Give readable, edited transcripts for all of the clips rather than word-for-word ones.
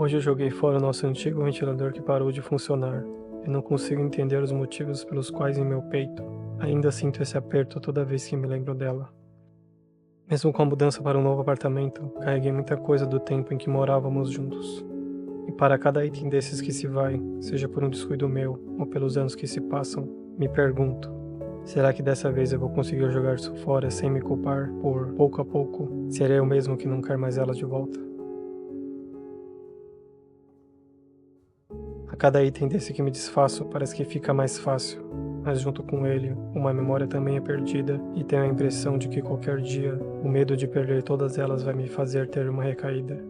Hoje eu joguei fora o nosso antigo ventilador que parou de funcionar, e não consigo entender os motivos pelos quais em meu peito ainda sinto esse aperto toda vez que me lembro dela. Mesmo com a mudança para um novo apartamento, carreguei muita coisa do tempo em que morávamos juntos. E para cada item desses que se vai, seja por um descuido meu ou pelos anos que se passam, me pergunto: será que dessa vez eu vou conseguir jogar isso fora sem me culpar por, pouco a pouco, serei eu mesmo que não quer mais elas de volta? A cada item desse que me desfaço, parece que fica mais fácil, mas junto com ele, uma memória também é perdida e tenho a impressão de que qualquer dia, o medo de perder todas elas vai me fazer ter uma recaída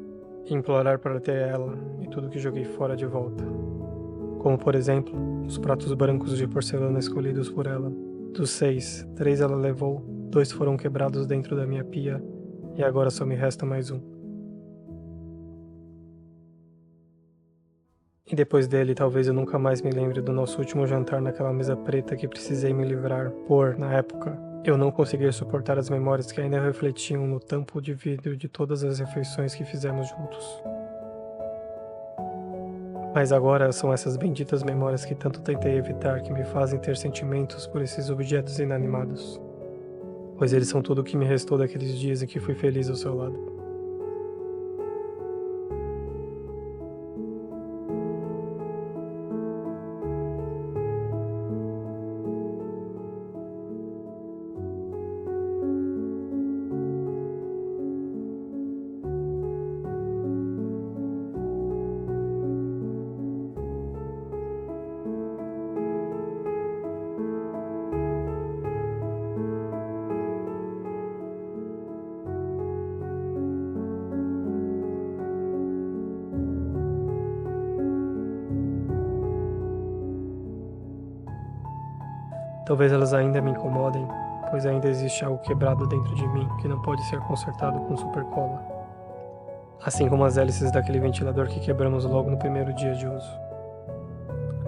e implorar para ter ela e tudo que joguei fora de volta. Como, por exemplo, os pratos brancos de porcelana escolhidos por ela. Dos 6, 3 ela levou, 2 foram quebrados dentro da minha pia e agora só me resta mais um. E depois dele, talvez eu nunca mais me lembre do nosso último jantar naquela mesa preta que precisei me livrar, por, na época, eu não conseguir suportar as memórias que ainda refletiam no tampo de vidro de todas as refeições que fizemos juntos. Mas agora são essas benditas memórias que tanto tentei evitar que me fazem ter sentimentos por esses objetos inanimados, pois eles são tudo o que me restou daqueles dias em que fui feliz ao seu lado. Talvez elas ainda me incomodem, pois ainda existe algo quebrado dentro de mim que não pode ser consertado com supercola. Assim como as hélices daquele ventilador que quebramos logo no primeiro dia de uso.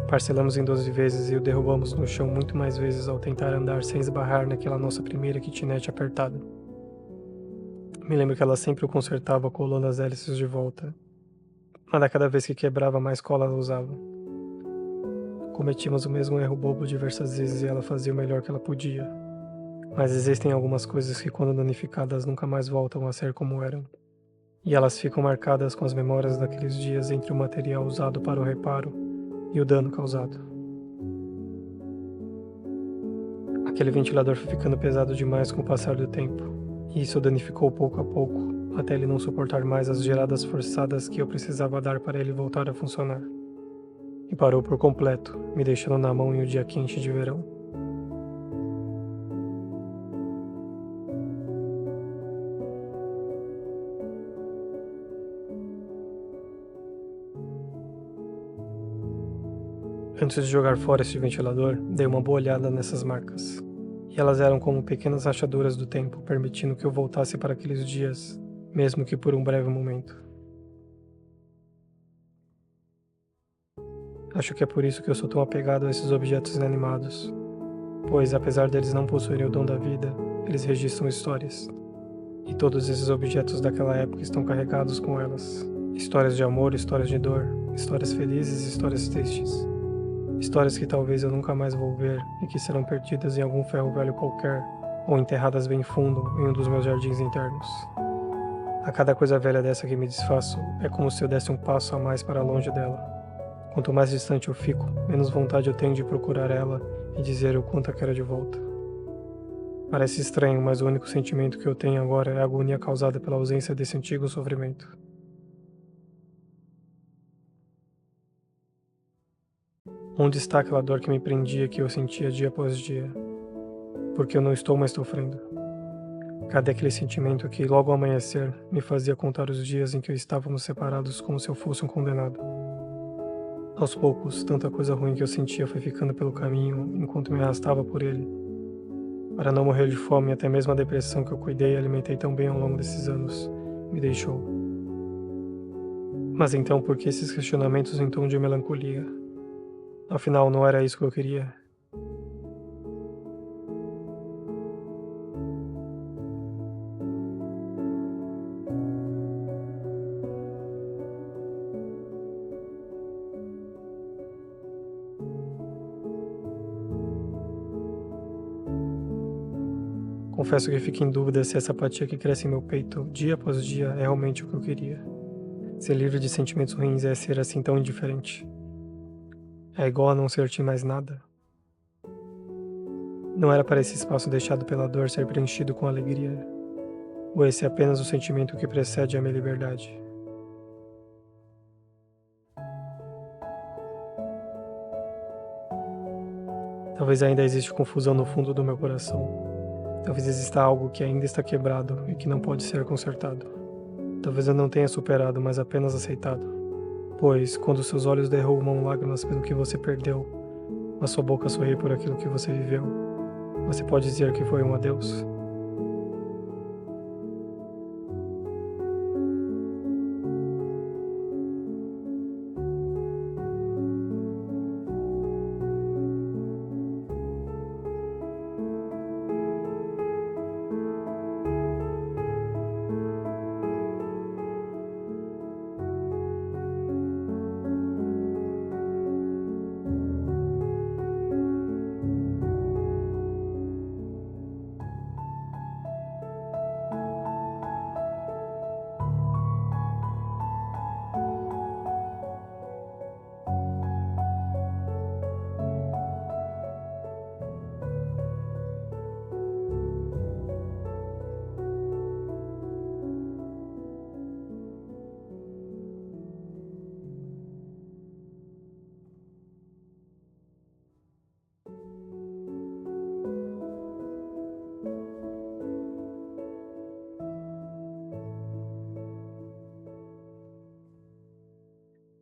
Parcelamos em 12 vezes e o derrubamos no chão muito mais vezes ao tentar andar sem esbarrar naquela nossa primeira kitnet apertada. Me lembro que ela sempre o consertava colando as hélices de volta, mas a cada vez que quebrava mais cola ela usava. Cometíamos o mesmo erro bobo diversas vezes e ela fazia o melhor que ela podia. Mas existem algumas coisas que quando danificadas nunca mais voltam a ser como eram. E elas ficam marcadas com as memórias daqueles dias entre o material usado para o reparo e o dano causado. Aquele ventilador foi ficando pesado demais com o passar do tempo, e isso o danificou pouco a pouco, até ele não suportar mais as geradas forçadas que eu precisava dar para ele voltar a funcionar. E parou por completo, me deixando na mão em um dia quente de verão. Antes de jogar fora esse ventilador, dei uma boa olhada nessas marcas. E elas eram como pequenas rachaduras do tempo, permitindo que eu voltasse para aqueles dias, mesmo que por um breve momento. Acho que é por isso que eu sou tão apegado a esses objetos inanimados, pois apesar deles não possuírem o dom da vida, eles registram histórias. E todos esses objetos daquela época estão carregados com elas. Histórias de amor, histórias de dor, histórias felizes e histórias tristes. Histórias que talvez eu nunca mais vou ver e que serão perdidas em algum ferro velho qualquer, ou enterradas bem fundo em um dos meus jardins internos. A cada coisa velha dessa que me desfaço, é como se eu desse um passo a mais para longe dela. Quanto mais distante eu fico, menos vontade eu tenho de procurar ela e dizer o quanto a quero de volta. Parece estranho, mas o único sentimento que eu tenho agora é a agonia causada pela ausência desse antigo sofrimento. Onde está aquela dor que me prendia que eu sentia dia após dia? Porque eu não estou mais sofrendo. Cadê aquele sentimento que, logo ao amanhecer, me fazia contar os dias em que estávamos separados como se eu fosse um condenado? Aos poucos, tanta coisa ruim que eu sentia foi ficando pelo caminho enquanto me arrastava por ele. Para não morrer de fome, até mesmo a depressão que eu cuidei e alimentei tão bem ao longo desses anos me deixou. Mas então, por que esses questionamentos em tom de melancolia? Afinal, não era isso que eu queria. Confesso que fico em dúvida se essa apatia que cresce em meu peito, dia após dia, é realmente o que eu queria. Ser livre de sentimentos ruins é ser assim tão indiferente. É igual a não sentir mais nada. Não era para esse espaço deixado pela dor ser preenchido com alegria, ou esse é apenas o sentimento que precede a minha liberdade? Talvez ainda exista confusão no fundo do meu coração. Talvez exista algo que ainda está quebrado e que não pode ser consertado. Talvez eu não tenha superado, mas apenas aceitado. Pois, quando seus olhos derramam lágrimas pelo que você perdeu, mas sua boca sorri por aquilo que você viveu, você pode dizer que foi um adeus?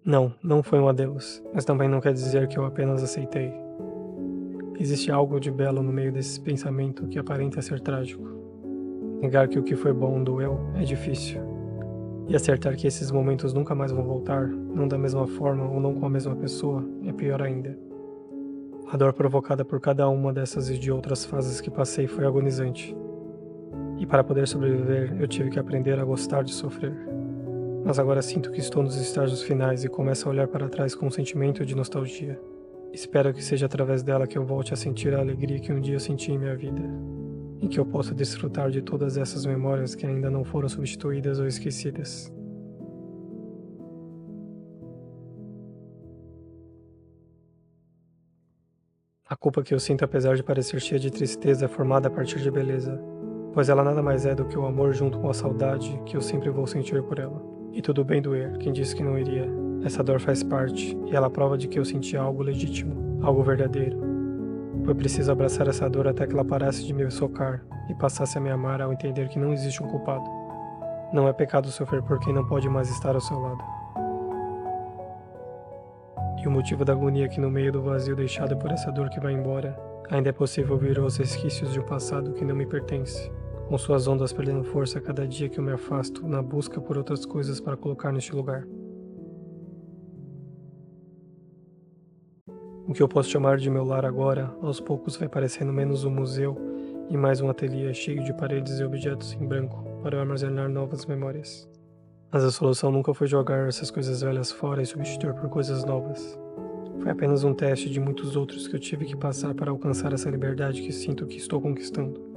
Não, não foi um adeus, mas também não quer dizer que eu apenas aceitei. Existe algo de belo no meio desse pensamento que aparenta ser trágico. Negar que o que foi bom doeu é difícil. E acertar que esses momentos nunca mais vão voltar, não da mesma forma ou não com a mesma pessoa, é pior ainda. A dor provocada por cada uma dessas e de outras fases que passei foi agonizante. E para poder sobreviver, eu tive que aprender a gostar de sofrer. Mas agora sinto que estou nos estágios finais e começo a olhar para trás com um sentimento de nostalgia. Espero que seja através dela que eu volte a sentir a alegria que um dia eu senti em minha vida, e que eu possa desfrutar de todas essas memórias que ainda não foram substituídas ou esquecidas. A culpa que eu sinto, apesar de parecer cheia de tristeza, é formada a partir de beleza, pois ela nada mais é do que o amor junto com a saudade que eu sempre vou sentir por ela. E tudo bem doer, quem disse que não iria? Essa dor faz parte, e ela prova de que eu senti algo legítimo, algo verdadeiro. Foi preciso abraçar essa dor até que ela parasse de me socar e passasse a me amar ao entender que não existe um culpado. Não é pecado sofrer por quem não pode mais estar ao seu lado. E o motivo da agonia que no meio do vazio deixado por essa dor que vai embora, ainda é possível ouvir os resquícios de um passado que não me pertence, com suas ondas perdendo força a cada dia que eu me afasto na busca por outras coisas para colocar neste lugar. O que eu posso chamar de meu lar agora, aos poucos vai parecendo menos um museu e mais um ateliê cheio de paredes e objetos em branco para eu armazenar novas memórias. Mas a solução nunca foi jogar essas coisas velhas fora e substituir por coisas novas. Foi apenas um teste de muitos outros que eu tive que passar para alcançar essa liberdade que sinto que estou conquistando.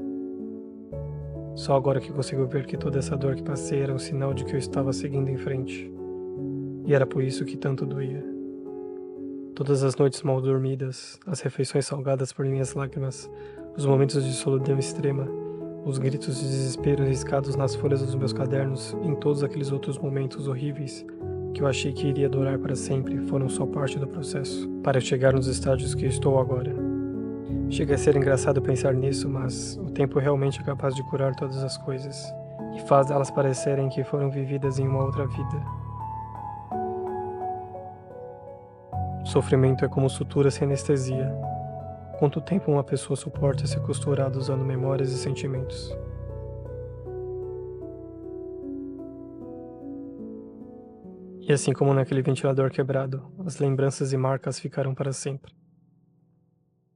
Só agora que consigo ver que toda essa dor que passei era um sinal de que eu estava seguindo em frente. E era por isso que tanto doía. Todas as noites mal dormidas, as refeições salgadas por minhas lágrimas, os momentos de solidão extrema, os gritos de desespero riscados nas folhas dos meus cadernos e em todos aqueles outros momentos horríveis que eu achei que iria durar para sempre foram só parte do processo, para eu chegar nos estágios que estou agora. Chega a ser engraçado pensar nisso, mas o tempo realmente é capaz de curar todas as coisas, e faz elas parecerem que foram vividas em uma outra vida. O sofrimento é como sutura sem anestesia. Quanto tempo uma pessoa suporta ser costurada usando memórias e sentimentos? E assim como naquele ventilador quebrado, as lembranças e marcas ficaram para sempre.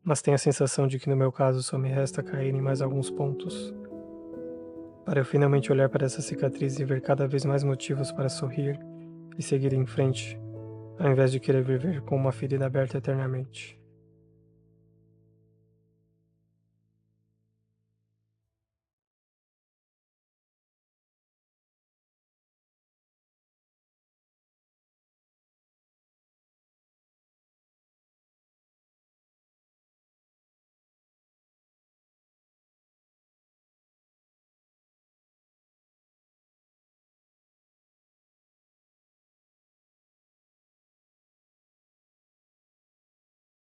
Mas tenho a sensação de que no meu caso só me resta cair em mais alguns pontos, para eu finalmente olhar para essa cicatriz e ver cada vez mais motivos para sorrir e seguir em frente, ao invés de querer viver com uma ferida aberta eternamente.